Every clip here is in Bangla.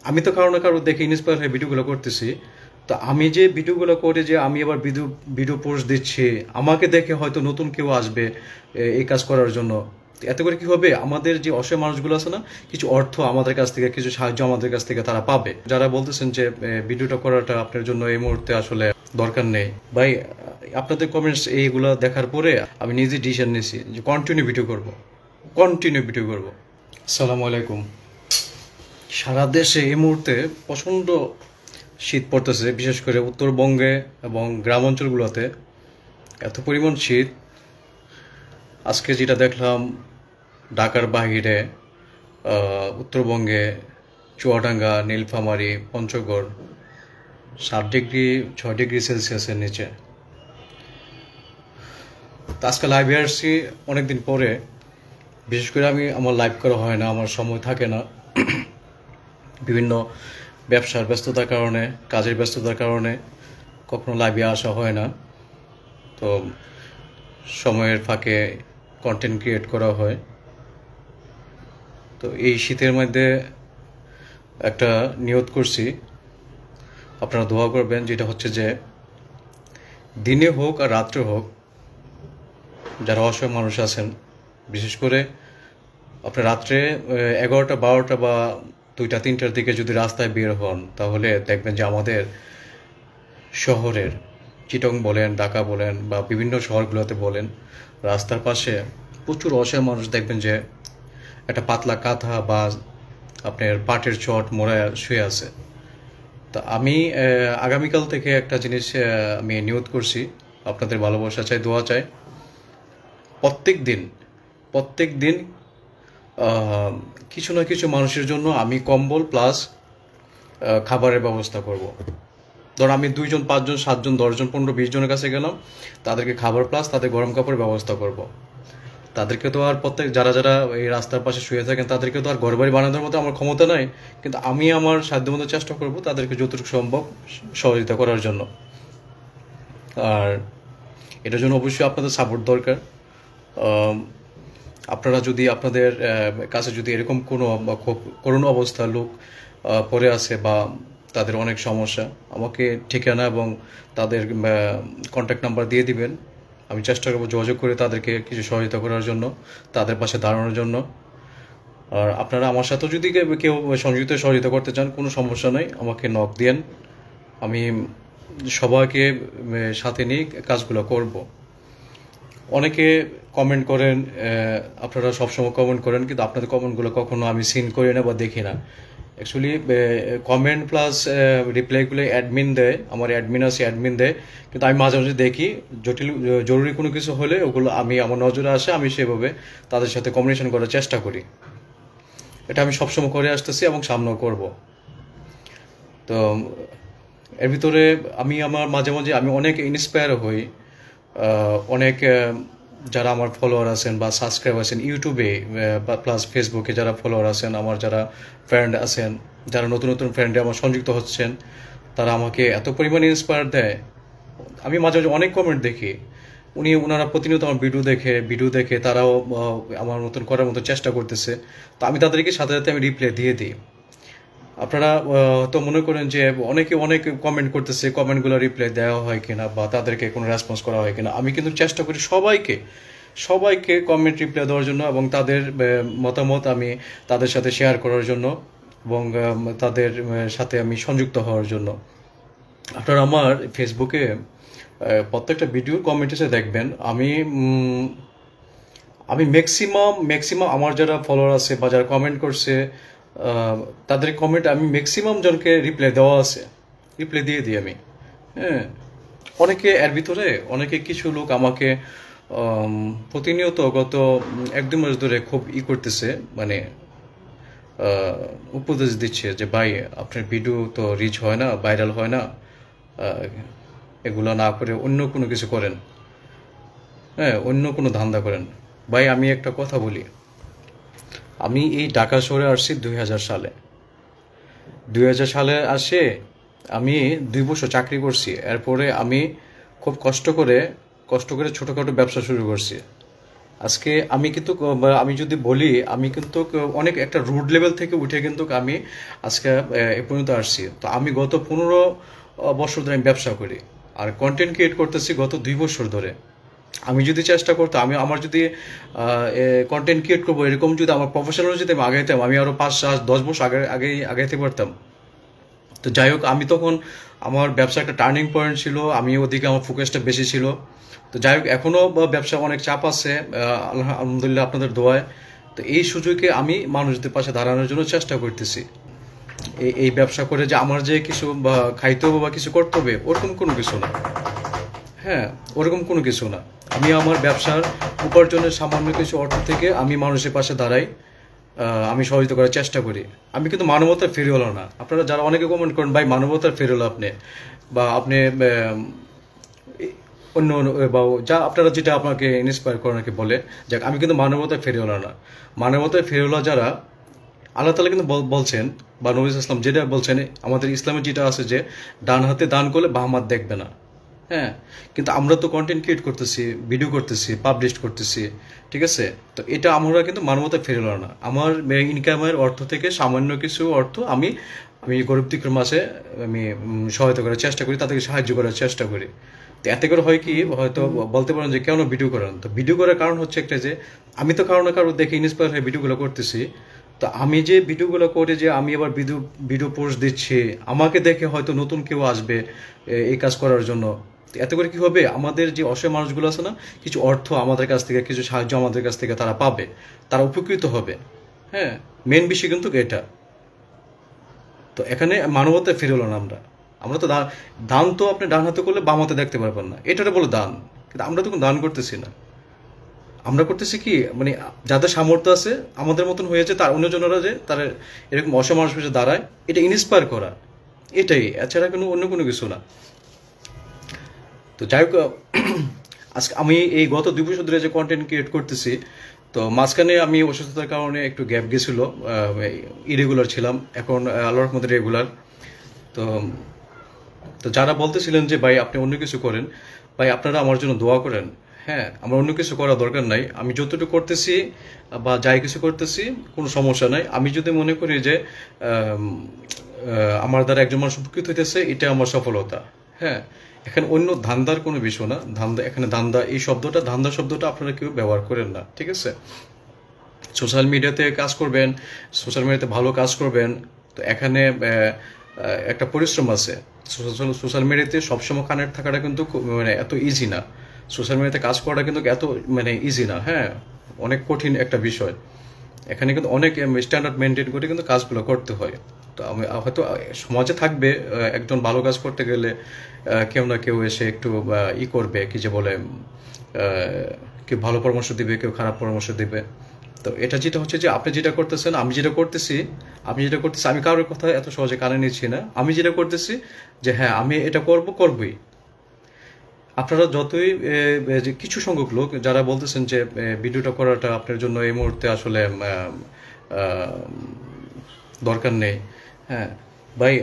আমি তো কারো না কারো দেখে ইন্সপায়ার হয়ে ভিডিওগুলো করতেছি। তো আমি যে ভিডিওগুলো করে যে আমি আবার ভিডিও ভিডিও পোস্ট দিচ্ছি, আমাকে দেখে হয়তো নতুন কেউ আসবে এই কাজ করার জন্য। এতে করে কি হবে, আমাদের যে অসহায় মানুষগুলো আছে না, কিছু অর্থ আমাদের কাছ থেকে, কিছু সাহায্য আমাদের কাছ থেকে তারা পাবে। যারা বলতেছেন যে ভিডিওটা করাটা আপনার জন্য এই মুহূর্তে আসলে দরকার নেই, ভাই আপনাদের কমেন্টস এইগুলো দেখার পরে আমি নিজে ডিসিশন নিয়েছি যে কন্টিনিউ ভিডিও করব। আসসালামু আলাইকুম। সারা দেশে এই মুহূর্তে প্রচণ্ড শীত পড়তেছে, বিশেষ করে উত্তরবঙ্গে এবং গ্রাম অঞ্চলগুলোতে এত পরিমাণ শীত। আজকে যেটা দেখলাম ঢাকার বাহিরে, উত্তরবঙ্গে চুয়াডাঙ্গা, নীলফামারী, পঞ্চগড় 7 ডিগ্রি 6 ডিগ্রি সেলসিয়াসের নিচে। তো আজকে লাইভে আসছি অনেকদিন পরে। বিশেষ করে আমার লাইভ করা হয় না, আমার সময় থাকে না, বিভিন্ন ব্যবসার ব্যস্ততার কারণে, কাজের ব্যস্ততার কারণে কখনো লাইভে আসা হয় না। তো সময়ের ফাঁকে কন্টেন্ট ক্রিয়েট করা হয়। তো এই শীতের মধ্যে একটা নিয়ত করছি, আপনারা দোয়া করবেন, যেটা হচ্ছে যে দিনে হোক আর রাত্রে হোক, যারা অসহায় মানুষ আছেন, বিশেষ করে আপনার রাত্রে 11টা 12টা বা 2টা 3টার দিকে যদি রাস্তায় বের হন, তাহলে দেখবেন যে আমাদের শহরের, চিটং বলেন, ঢাকা বলেন বা বিভিন্ন শহরগুলোতে বলেন, রাস্তার পাশে প্রচুর অসহায় মানুষ দেখবেন যে একটা পাতলা কাঁথা বা আপনার পাটের চট মোড়া শুয়ে আছে। তা আমি আগামীকাল থেকে একটা জিনিস আমি নিয়ত করছি, আপনাদের ভালোবাসা চাই, দোয়া চাই। প্রত্যেক দিন কিছু না কিছু মানুষের জন্য আমি কম্বল প্লাস খাবারের ব্যবস্থা করব। ধর আমি 2 জন 5 জন 7 জন 10 জন 15 20 জনের কাছে গেলাম, তাদেরকে খাবার প্লাস তাদের গরম কাপড়ের ব্যবস্থা করব। তাদেরকে তো আর যারা যারা এই রাস্তার পাশে শুয়ে থাকেন, তাদেরকে তো আর ঘরবাড়ি বানানোর মতো আমার ক্ষমতা নাই, কিন্তু আমি আমার সাধ্যমতো চেষ্টা করব তাদেরকে যতটুকু সম্ভব সহযোগিতা করার জন্য। আর এটার জন্য অবশ্যই আপনাদের সাপোর্ট দরকার। আপনারা যদি আপনাদের কাছে যদি এরকম কোনো খুব করুণ অবস্থা লোক পড়ে আছে বা তাদের অনেক সমস্যা, আমাকে ঠিকানা এবং তাদের কন্ট্যাক্ট নাম্বার দিয়ে দিবেন। আমি চেষ্টা করব যোগাযোগ করে তাদেরকে কিছু সহায়তা করার জন্য, তাদের পাশে দাঁড়ানোর জন্য। আর আপনারা আমার সাথেও যদি কেউ সংযুক্ত সহযোগিতা করতে চান, কোনো সমস্যা নেই, আমাকে নক দিয়েন। আমি সবাইকে সাথে নিয়ে কাজগুলো করব। অনেকে কমেন্ট করেন, আপনারা সবসময় কমেন্ট করেন, কিন্তু আপনাদের কমেন্টগুলো কখনো আমি সিন করি না বা দেখি না। অ্যাকচুয়ালি কমেন্ট প্লাস রিপ্লাইগুলো অ্যাডমিন দেয়, আমার অ্যাডমিন আছে, অ্যাডমিন দেয়, কিন্তু আমি মাঝে মাঝে দেখি। জরুরি কোনো কিছু হলে ওগুলো আমার নজরে আসে, আমি সেভাবে তাদের সাথে কমিউনিকেশন করার চেষ্টা করি। এটা আমি সবসময় করে আসতেছি এবং সামনেও করব। তো এর ভিতরে আমার মাঝে মাঝে আমি অনেক ইন্সপায়ার হই। অনেক যারা আমার ফলোয়ার আছেন বা সাবস্ক্রাইব আছেন ইউটিউবে বা প্লাস ফেসবুকে, যারা ফলোয়ার আছেন, আমার যারা ফ্রেন্ড আছেন, যারা নতুন নতুন ফ্রেন্ডে আমার সংযুক্ত হচ্ছেন, তারা আমাকে এত পরিমাণে ইন্সপায়ার দেয়। আমি মাঝে মাঝে অনেক কমেন্ট দেখি, ওনারা প্রতিনিয়ত আমার ভিডিও দেখে তারাও আমার মতন করার মতো চেষ্টা করতেছে। তো আমি তাদেরকে সাথে সাথে আমি রিপ্লাই দিয়ে দিই। আপনারা তো মনে করেন যে অনেক কমেন্ট করতেছে, কমেন্টগুলো রিপ্লাই দেওয়া হয় কিনা বা তাদেরকে কোনো রেসপন্স করা হয় কিনা। আমি কিন্তু চেষ্টা করি সবাইকে কমেন্ট রিপ্লাই দেওয়ার জন্য এবং তাদের মতামত আমি তাদের সাথে শেয়ার করার জন্য এবং তাদের সাথে আমি সংযুক্ত হওয়ার জন্য। আপনারা আমার ফেসবুকে প্রত্যেকটা ভিডিওর কমেন্ট এসে দেখবেন, আমি ম্যাক্সিমাম আমার যারা ফলোয়ার আছে বা যারা কমেন্ট করছে, তাদের কমেন্ট আমি ম্যাক্সিমাম জনকে রিপ্লাই দিয়ে দিই আমি। হ্যাঁ, এর ভিতরে কিছু লোক আমাকে প্রতিনিয়ত গত 1-2 মাস ধরে খুব করতেছে, মানে উপদেশ দিচ্ছে যে ভাই আপনার ভিডিও তো রিচ হয় না, ভাইরাল হয় না, এগুলো না করে অন্য কোনো কিছু করেন, হ্যাঁ অন্য কোনো ধান্দা করেন। ভাই আমি একটা কথা বলি, আমি এই ঢাকা শহরে আসছি 2000 সালে। 2000 সালে আসে আমি 2 বছর চাকরি করছি। এরপরে আমি খুব কষ্ট করে ছোটোখাটো ব্যবসা শুরু করছি। আজকে আমি কিন্তু আমি যদি বলি, আমি কিন্তু অনেক একটা রুট লেভেল থেকে উঠে কিন্তু আমি আজকে এ পর্যন্ত আসছি। তো আমি গত 15 বছর ধরে আমি ব্যবসা করি, আর কন্টেন্ট ক্রিয়েট করতেছি গত 2 বছর ধরে। আমি যদি চেষ্টা করতাম, আমার যদি কন্টেন্ট ক্রিয়েট করবো এরকম যদি আমার প্রফেশনাল যদি আমি আগাইতাম, আমি আরো 5, 7, 10 বছর আগাইতে পারতাম। তো যাই হোক, আমি তখন আমার ব্যবসা একটা টার্নিং পয়েন্ট ছিল, আমি ওদিকে আমার ফোকাসটা বেশি ছিল। তো যাই হোক, এখনো ব্যবসা অনেক চাপ আছে, আলহামদুলিল্লাহ আপনাদের দোয়ায়। তো এই সুযোগে আমি মানুষদের পাশে দাঁড়ানোর জন্য চেষ্টা করতেছি। এই ব্যবসা করে যে আমার যে কিছু বা খাইতে হবে বা কিছু করতে হবে, ওরকম কোনো কিছু না। হ্যাঁ, ওরকম কোনো কিছু না। আমি আমার ব্যবসার উপার্জনের সামান্য কিছু অর্থ থেকে আমি মানুষের পাশে দাঁড়াই, আমি সহযোগিতা করার চেষ্টা করি। আমি কিন্তু মানবতার ফেরিওয়ালা না। আপনারা যারা অনেকে কমেন্ট করেন ভাই মানবতার ফেরিওয়ালা আপনি, বা আপনি অন্য বা যা আপনারা যেটা আপনাকে ইন্সপায়ার করেন আর কি বলে, যাক আমি কিন্তু মানবতার ফেরিওয়ালা না। মানবতার ফেরিওয়ালা যারা, আল্লাহ তাআলা কিন্তু বলছেন, বা নবী ইসলাম যেটা বলছেন, আমাদের ইসলামে যেটা আছে যে ডান হাতে দান করলে বাম হাত দেখবে না। হ্যাঁ, কিন্তু আমরা তো কন্টেন্ট ক্রিয়েট করতেছি, ভিডিও করতেছি, পাবলিশ করতেছি, ঠিক আছে? তো এটা আমরা কিন্তু মানবতা ফেরল না। আমার ইনকামের অর্থ থেকে সামান্য কিছু অর্থ আমি আমি গরিব দুঃখীর মাঝে আমি সহায়তা করার চেষ্টা করি, তাদেরকে সাহায্য করার চেষ্টা করি। তো এতে করে হয় কি, হয়তো বলতে পারেন যে কেন ভিডিও করেন? তো ভিডিও করার কারণ হচ্ছে একটা যে আমি তো কারো না কারো দেখে ইন্সপায়ার হয়ে ভিডিওগুলো করতেছি। তো আমি যে ভিডিওগুলো করে যে আমি আবার ভিডিও ভিডিও পোস্ট দিচ্ছি, আমাকে দেখে হয়তো নতুন কেউ আসবে এই কাজ করার জন্য। এতে করে কি হবে, আমাদের যে অসহায় মানুষগুলো আছে না, কিছু অর্থ আমাদের কাছ থেকে, কিছু সাহায্য আমাদের কাছ থেকে তারা পাবে, তারা উপকৃত হবে। হ্যাঁ, মেন বিষয় কিন্তু এটা। তো এখানে মানবতা ফিরে হলো না। আমরা আমরা তো দান তো আপনি ডান হাতে করলে বাম হাতে দেখতে পারবেন না, এটারে বলে দান। কিন্তু আমরা তো কোনো দান করতেছি না। আমরা করতেছি কি, মানে যাদের সামর্থ্য আছে আমাদের মতন হয়েছে, তার অন্যজনেরা যে তারা এরকম অসহায় মানুষ পেশে দাঁড়ায়, এটা ইন্সপায়ার করা, এটাই, এছাড়া কোনো অন্য কোনো কিছু না। তো যাই হোক, আজকে আমি এই গত 2 বছর ধরে যে কন্টেন্ট ক্রিয়েট করতেছি, তো মাঝখানে আমি অসুস্থতার কারণে একটু গ্যাপ গেছিল, ইরেগুলার ছিলাম। এখন আল্লাহর রহমতে রেগুলার। তো তো যারা বলতেছিলেন যে ভাই আপনি অন্য কিছু করেন, ভাই আপনারা আমার জন্য দোয়া করেন। হ্যাঁ, আমার অন্য কিছু করার দরকার নাই। আমি যতটুকু করতেছি বা যাই কিছু করতেছি কোনো সমস্যা নাই। আমি যদি মনে করি যে আমার দ্বারা একজন মানুষ উপকৃত হইতেছে, এটা আমার সফলতা। হ্যাঁ, এখানে অন্য ধান্দার কোনো বিষয় না। ধান্দা, এখানে ধান্দা এই শব্দটা, ধান্দা শব্দটা আপনারা কেউ ব্যবহার করেন না, ঠিক আছে? সোশ্যাল মিডিয়াতে কাজ করবেন, সোশ্যাল মিডিয়াতে ভালো কাজ করবেন, তো এখানে একটা পরিশ্রম আছে। সোশ্যাল মিডিয়াতে সবসময় কানেক্ট থাকাটা কিন্তু মানে এত ইজি না। সোশ্যাল মিডিয়াতে কাজ করাটা কিন্তু এত মানে ইজি না। হ্যাঁ, অনেক কঠিন একটা বিষয়। এখানে কিন্তু অনেক স্ট্যান্ডার্ড মেনটেন করে কিন্তু কাজগুলো করতে হয়। তো আমি হয়তো সমাজে থাকবে, একজন ভালো কাজ করতে গেলে কেউ না কেউ এসে একটু করবে, কি যে বলে, কেউ ভালো পরামর্শ দিবে, কেউ খারাপ পরামর্শ দিবে। তো এটা যেটা হচ্ছে যে আপনি যেটা করতেছেন, আমি যেটা করতেছি, আমি কারোর কথা এত সহজে কানে নিচ্ছি না। আমি যেটা করতেছি যে হ্যাঁ আমি এটা করবই। আপনারা যতই যে কিছু সংখ্যক লোক যারা বলতেছেন যে ভিডিওটা করাটা আপনার জন্য এই মুহূর্তে আসলে দরকার নেই। হ্যাঁ ভাই,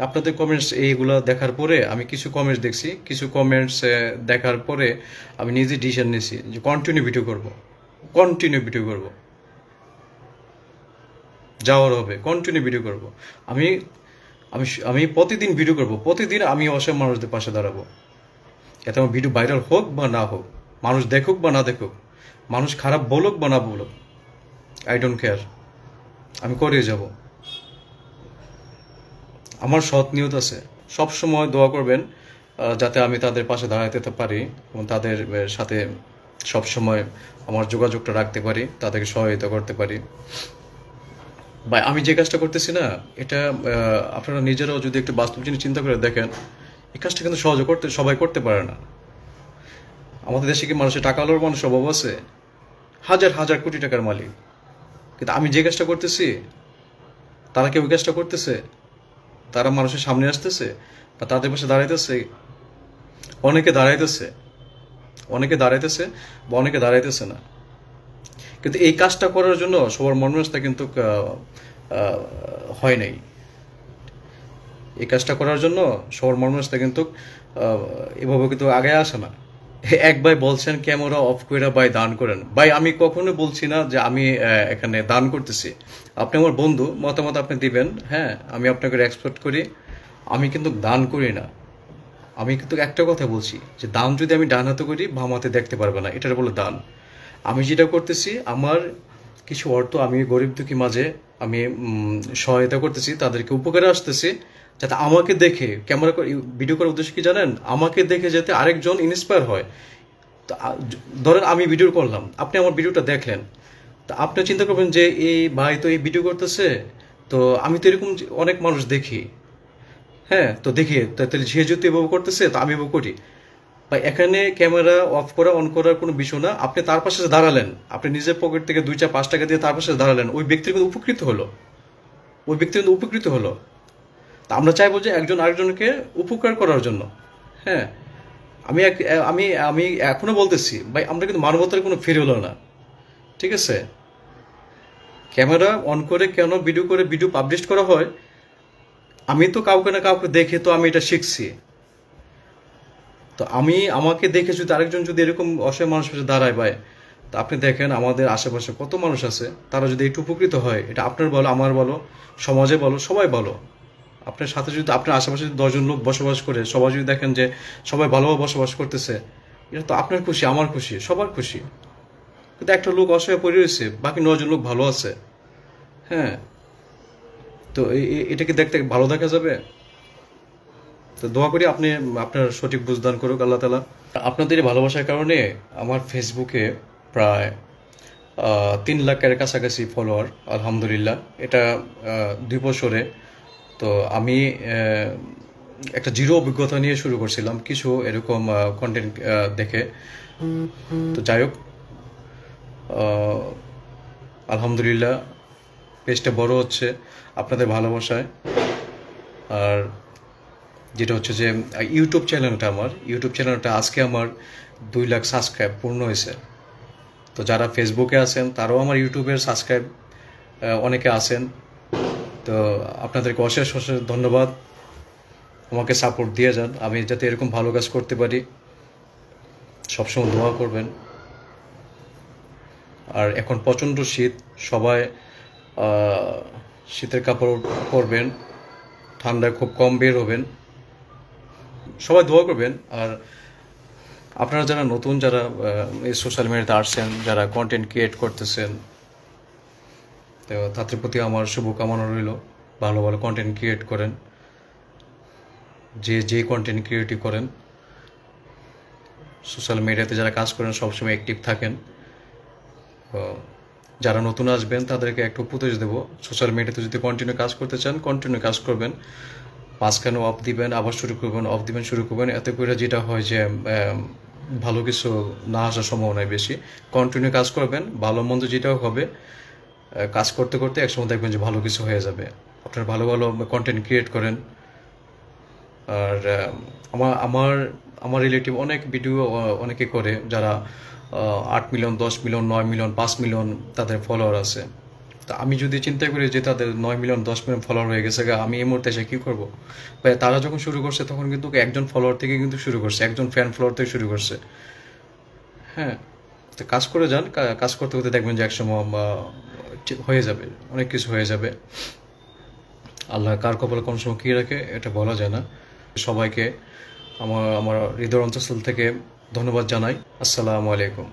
আপনাদের কমেন্টস এইগুলো দেখার পরে আমি কিছু কমেন্টস দেখছি, কিছু কমেন্টস দেখার পরে আমি নিজে ডিসিশন নিয়েছি যে কন্টিনিউ ভিডিও করব, যাওয়ার হবে, কন্টিনিউ ভিডিও করব। আমি আমি আমি প্রতিদিন ভিডিও করব, প্রতিদিন আমি অসহায় মানুষদের পাশে দাঁড়াবো। এতে আমার ভিডিও ভাইরাল হোক বা না হোক, মানুষ দেখুক বা না দেখুক, মানুষ খারাপ বলুক বা না বলুক, আই ডোন্ট কেয়ার, আমি করে যাব। আমার সৎ নিয়ত আছে। সব সময় দোয়া করবেন যাতে আমি তাদের পাশে দাঁড়াতে পারি এবং তাদের সাথে সব সময় আমার যোগাযোগটা রাখতে পারি, তাদেরকে সহায়তা করতে পারি। ভাই আমি যে কাজটা করতেছি না, এটা আপনারা নিজেরাও যদি একটু বাস্তব জিনিস চিন্তা করে দেখেন, এই কাজটা কিন্তু সহজে সবাই করতে পারে না। আমাদের দেশে কি মানুষের টাকা আলোর মানুষ অভাব আছে? হাজার হাজার কোটি টাকার মালিক, কিন্তু আমি যে কাজটা করতেছি, তারা কেউ কাজটা করতেছে? তারা মানুষের সামনে আসতেছে বা তাদের পাশে দাঁড়াইতেছে? অনেকে দাঁড়াইতেছে, বা অনেকে দাঁড়াইতেছে না। কিন্তু এই কাজটা করার জন্য সবার মনমানসিকতা কিন্তু হয় নাই। এই কাজটা করার জন্য সবার মনমানসিকতা কিন্তু এভাবে কিন্তু আগে আসে না। এক ভাই বলছেন ক্যামেরা অফ করে ভাই দান করেন। ভাই আমি কখনো বলছি না যে আমি এখানে দান করতেছি। আপনি আমার বন্ধু, মতামত আপনি দিবেন, হ্যাঁ আমি আপনাকে রেসপেক্ট করি। আমি কিন্তু দান করি না। আমি কিন্তু একটা কথা বলছি যে দান যদি আমি ডান হাতে করি বাম হাতে দেখতে পারবে না, এটার বলে দান। আমি যেটা করতেছি আমার কিছু অর্থ আমি গরিব দুঃখী মাঝে আমি সহায়তা করতেছি, তাদেরকে উপকারে আসতেছি, যাতে আমাকে দেখে ক্যামেরা ভিডিও করার উদ্দেশ্য কি জানেন, আমাকে দেখে যাতে আরেকজন ইন্সপায়ার হয়। তো ধরেন আমি ভিডিও করলাম, আপনি আমার ভিডিওটা দেখলেন, তা আপনি চিন্তা করবেন যে এই ভাই তো এই ভিডিও করতেছে, তো আমি তো এরকম অনেক মানুষ দেখি, হ্যাঁ তো দেখি তাহলে সে যদি এভাবে করতেছে তো আমি এভাবে করি। বা এখানে ক্যামেরা অফ করা অন করার কোনো বিষয় না। আপনি তার পাশে দাঁড়ালেন, আপনি নিজের পকেট থেকে 2-5 টাকা দিয়ে তার পাশে দাঁড়ালেন, ওই ব্যক্তির কিন্তু উপকৃত হলো, ওই ব্যক্তি কিন্তু উপকৃত হলো। তা আমরা চাইবো যে একজন আরেকজনকে উপকার করার জন্য। হ্যাঁ আমি আমি আমি এখনো বলতেছি ভাই, আমরা কিন্তু মানবতার কোনো ফিরে হলো না, ঠিক আছে? ক্যামেরা অন করে কেন ভিডিও করে ভিডিও পাবলিশ করা হয়, আমি তো কাউকে না কাউকে দেখে তো আমি এটা শিখছি। তো আমাকে দেখে যদি আরেকজন যদি এরকম অসহায় মানুষ পাশে দাঁড়ায় ভাই, তা আপনি দেখেন আমাদের আশেপাশে কত মানুষ আছে, তারা যদি একটু উপকৃত হয়, এটা আপনার বলো আমার বলো সমাজে বলো সবাই বলো। আপনার সাথে যদি আপনার আশেপাশে যদি 10 জন লোক বসবাস করে, সবাই যদি দেখেন যে সবাই ভালোভাবে বসবাস করতেছে, এটা তো আপনার খুশি, আমার খুশি, সবার খুশি। কিন্তু একটা লোক অসহায় পড়ে রয়েছে, বাকি 9 জন লোক ভালো আছে, হ্যাঁ তো এটাকে দেখতে ভালো দেখা যাবে? তো দোয়া করি আপনি আপনার সঠিক বুঝদান করুক আল্লাহ তালা। আপনাদের এই ভালোবাসার কারণে আমার ফেসবুকে প্রায় 3 লাখের কাছাকাছি ফলোয়ার, আলহামদুলিল্লাহ। এটা 2 বছরে। তো আমি একটা জিরো অভিজ্ঞতা নিয়ে শুরু করছিলাম কিছু এরকম কন্টেন্ট দেখে। তো যাই হোক, আলহামদুলিল্লাহ পেজটা বড় হচ্ছে আপনাদের ভালোবাসায়। আর যেটা হচ্ছে যে ইউটিউব চ্যানেলটা আজকে আমার 2 লাখ সাবস্ক্রাইব পূর্ণ হয়েছে। তো যারা ফেসবুকে আছেন তারাও আমার ইউটিউবের সাবস্ক্রাইব অনেকে আছেন। তো আপনাদেরকে অশেষ অশেষ ধন্যবাদ, আমাকে সাপোর্ট দিয়ে যান, আমি যাতে এরকম ভালো কাজ করতে পারি। সবসময় দোয়া করবেন। আর এখন প্রচণ্ড শীত, সবাই শীতের কাপড় পরবেন, ঠান্ডায় খুব কম বের হবেন, সবাই দোয়া করবেন। আর আপনারা যারা নতুন, যারা এই সোশ্যাল মিডিয়াতে আসছেন, যারা কন্টেন্ট ক্রিয়েট করতেছেন, তো তাদের প্রতি আমার শুভকামনা রইল, ভালো ভালো কন্টেন্ট ক্রিয়েট করেন। যে কন্টেন্ট ক্রিয়েটিভ করেন, সোশ্যাল মিডিয়াতে যারা কাজ করেন সবসময় অ্যাক্টিভ থাকেন। যারা নতুন আসবেন তাদেরকে একটু উপদেশ দেবো, সোশ্যাল মিডিয়াতে যদি কন্টিনিউ কাজ করতে চান কন্টিনিউ কাজ করবেন, মাঝখানে অফ দিবেন, আবার শুরু করবেন, অফ দিবেন, শুরু করবেন। এতে করে যেটা হয় যে ভালো কিছু না আসার সম্ভাবনায় বেশি। কন্টিনিউ কাজ করবেন, ভালো মন্দ যেটাও হবে, কাজ করতে করতে একসময় দেখবেন যে ভালো কিছু হয়ে যাবে। আপনার ভালো ভালো কন্টেন্ট ক্রিয়েট করেন। আর আমার আমার আমার রিলেটিভ অনেক ভিডিও অনেকে করে, যারা 8 মিলিয়ন, 10 মিলিয়ন, 9 মিলিয়ন, 5 মিলিয়ন তাদের ফলোয়ার আছে। তা আমি যদি চিন্তা করি যে তাদের 9 মিলিয়ন, 10 মিলিয়ন ফলোয়ার হয়ে গেছে, আমি এই মুহূর্তে এসে কী করবো? তারা যখন শুরু করছে তখন কিন্তু একজন ফলোয়ার থেকে কিন্তু শুরু করছে, একজন ফ্যান ফলোয়ার থেকে শুরু করছে। হ্যাঁ তো কাজ করে যান, কাজ করতে করতে দেখবেন যে একসময় হয়ে যাবে, অনেক কিছু হয়ে যাবে। আল্লাহ কার কপালে কোন সময় কী রাখে এটা বলা যায় না। সবাইকে আমার হৃদয়ের অন্তঃস্থল থেকে ধন্যবাদ জানাই। আসসালামু আলাইকুম।